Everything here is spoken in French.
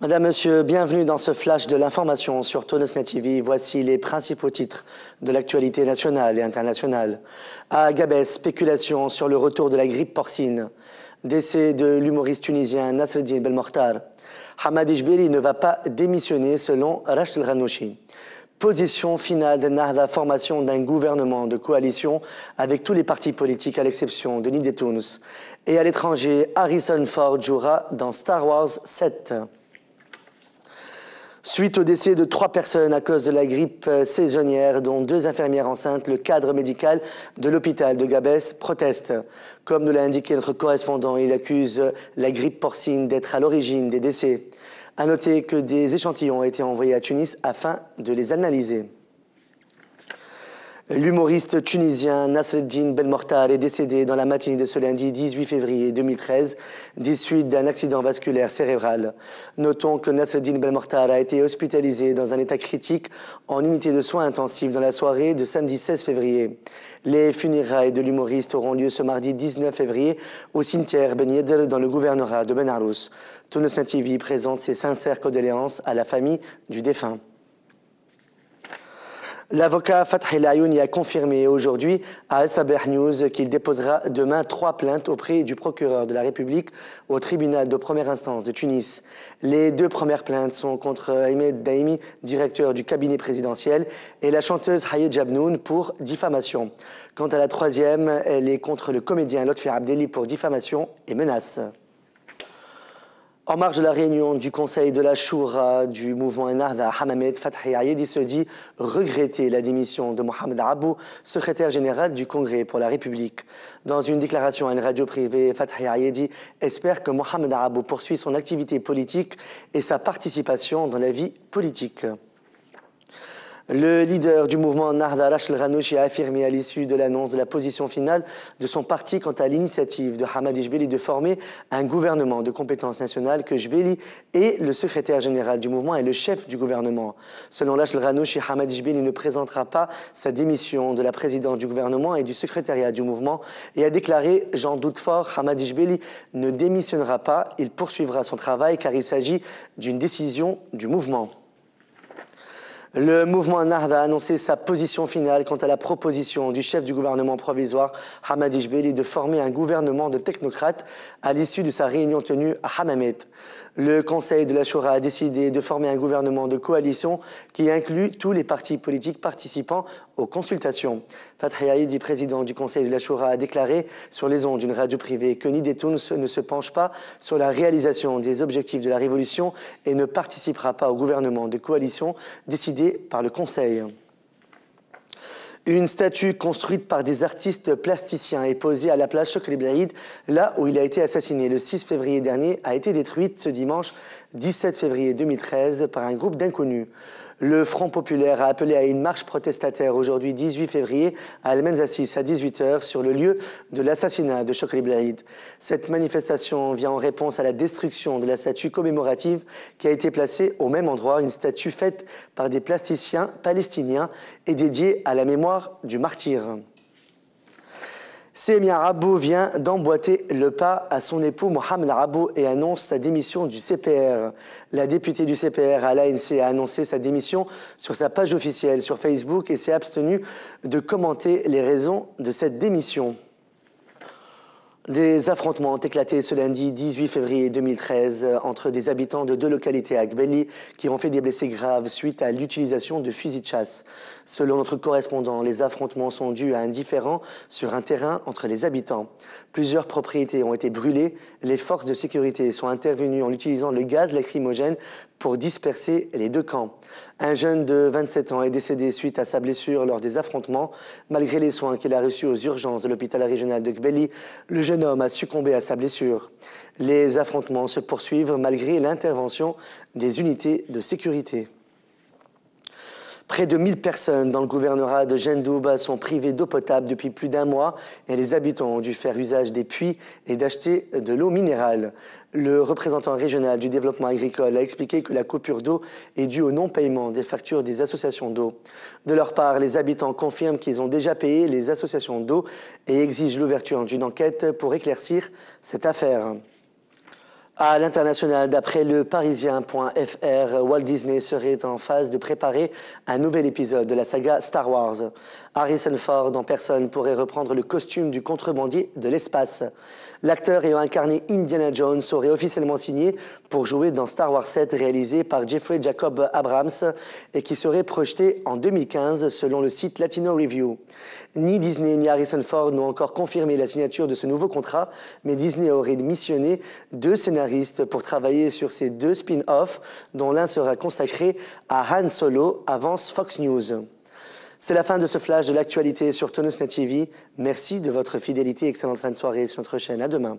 Madame, Monsieur, bienvenue dans ce flash de l'information sur Tonosnet TV. Voici les principaux titres de l'actualité nationale et internationale. À Gabès, spéculation sur le retour de la grippe porcine. Décès de l'humoriste tunisien Nasreddine Belmokhtar. Hamad Ejbeli ne va pas démissionner selon Rachid El-Ghannouchi. Position finale de Nahda, formation d'un gouvernement de coalition avec tous les partis politiques à l'exception de Nid et Tunis. Et à l'étranger, Harrison Ford jouera dans Star Wars 7. Suite au décès de 3 personnes à cause de la grippe saisonnière, dont 2 infirmières enceintes, le cadre médical de l'hôpital de Gabès proteste. Comme nous l'a indiqué notre correspondant, il accuse la grippe porcine d'être à l'origine des décès. À noter que des échantillons ont été envoyés à Tunis afin de les analyser. L'humoriste tunisien Nasreddine Belmokhtar est décédé dans la matinée de ce lundi 18 février 2013 des suites d'un accident vasculaire cérébral. Notons que Nasreddine Belmokhtar a été hospitalisé dans un état critique en unité de soins intensifs dans la soirée de samedi 16 février. Les funérailles de l'humoriste auront lieu ce mardi 19 février au cimetière Ben Yedder dans le gouvernorat de Ben Arous. Tonosnet TV présente ses sincères condoléances à la famille du défunt. L'avocat Fath El Ayouni a confirmé aujourd'hui à Al Sabah News qu'il déposera demain 3 plaintes auprès du procureur de la République au tribunal de première instance de Tunis. Les 2 premières plaintes sont contre Ahmed Daimi, directeur du cabinet présidentiel, et la chanteuse Hayed Jabnoun pour diffamation. Quant à la 3e, elle est contre le comédien Lotfi Abdelli pour diffamation et menaces. En marge de la réunion du Conseil de la Choura du mouvement Ennahda, Hammamet Fathi Ayedi se dit regretter la démission de Mohamed Abou, secrétaire général du Congrès pour la République. Dans une déclaration à une radio privée, Fathi Ayedi espère que Mohamed Abou poursuit son activité politique et sa participation dans la vie politique. Le leader du mouvement Nahda, Rachid El-Ghannouchi, a affirmé à l'issue de l'annonce de la position finale de son parti quant à l'initiative de Hamad Ejbeli de former un gouvernement de compétences nationales que Ejbeli est le secrétaire général du mouvement et le chef du gouvernement. Selon Rachid El-Ghannouchi, Hamad Ejbeli ne présentera pas sa démission de la présidence du gouvernement et du secrétariat du mouvement et a déclaré « J'en doute fort, Hamad Ejbeli ne démissionnera pas, il poursuivra son travail car il s'agit d'une décision du mouvement ». Le mouvement Nahda a annoncé sa position finale quant à la proposition du chef du gouvernement provisoire, Hamad Ejbeli, de former un gouvernement de technocrates à l'issue de sa réunion tenue à Hammamet. Le Conseil de la Choura a décidé de former un gouvernement de coalition qui inclut tous les partis politiques participant aux consultations. Fathi Ayedi, président du Conseil de la Choura, a déclaré sur les ondes d'une radio privée que Nid et Tunis ne se penche pas sur la réalisation des objectifs de la révolution et ne participera pas au gouvernement de coalition décidé par le Conseil. Une statue construite par des artistes plasticiens est posée à la place Chokri Belrhid, là où il a été assassiné le 6 février dernier, a été détruite ce dimanche 17 février 2013 par un groupe d'inconnus. Le Front populaire a appelé à une marche protestataire aujourd'hui 18 février à Al-Menzassis à 18h sur le lieu de l'assassinat de Chokri Belrhid. Cette manifestation vient en réponse à la destruction de la statue commémorative qui a été placée au même endroit, une statue faite par des plasticiens palestiniens et dédiée à la mémoire du martyr. Semia Rabou vient d'emboîter le pas à son époux Mohamed Rabou et annonce sa démission du CPR. La députée du CPR à l'ANC a annoncé sa démission sur sa page officielle sur Facebook et s'est abstenue de commenter les raisons de cette démission. Des affrontements ont éclaté ce lundi 18 février 2013 entre des habitants de 2 localités à Gbeli qui ont fait des blessés graves suite à l'utilisation de fusils de chasse. Selon notre correspondant, les affrontements sont dus à un différend sur un terrain entre les habitants. Plusieurs propriétés ont été brûlées. Les forces de sécurité sont intervenues en utilisant le gaz lacrymogène pour disperser les 2 camps. Un jeune de 27 ans est décédé suite à sa blessure lors des affrontements. Malgré les soins qu'il a reçus aux urgences de l'hôpital régional de Gbeli, le jeune homme a succombé à sa blessure. Les affrontements se poursuivent malgré l'intervention des unités de sécurité. Près de 1000 personnes dans le gouvernorat de Jendouba sont privées d'eau potable depuis plus d'1 mois et les habitants ont dû faire usage des puits et d'acheter de l'eau minérale. Le représentant régional du développement agricole a expliqué que la coupure d'eau est due au non-paiement des factures des associations d'eau. De leur part, les habitants confirment qu'ils ont déjà payé les associations d'eau et exigent l'ouverture d'une enquête pour éclaircir cette affaire. À l'international, d'après le Parisien.fr, Walt Disney serait en phase de préparer un nouvel épisode de la saga Star Wars. Harrison Ford en personne pourrait reprendre le costume du contrebandier de l'espace. L'acteur ayant incarné Indiana Jones aurait officiellement signé pour jouer dans Star Wars 7 réalisé par Jeffrey Jacob Abrams et qui serait projeté en 2015 selon le site Latino Review. Ni Disney ni Harrison Ford n'ont encore confirmé la signature de ce nouveau contrat, mais Disney aurait missionné 2 scénaristes pour travailler sur ces 2 spin-offs, dont l'un sera consacré à Han Solo, avance Fox News. C'est la fin de ce flash de l'actualité sur TonusNet TV. Merci de votre fidélité. Excellente fin de soirée sur notre chaîne. À demain.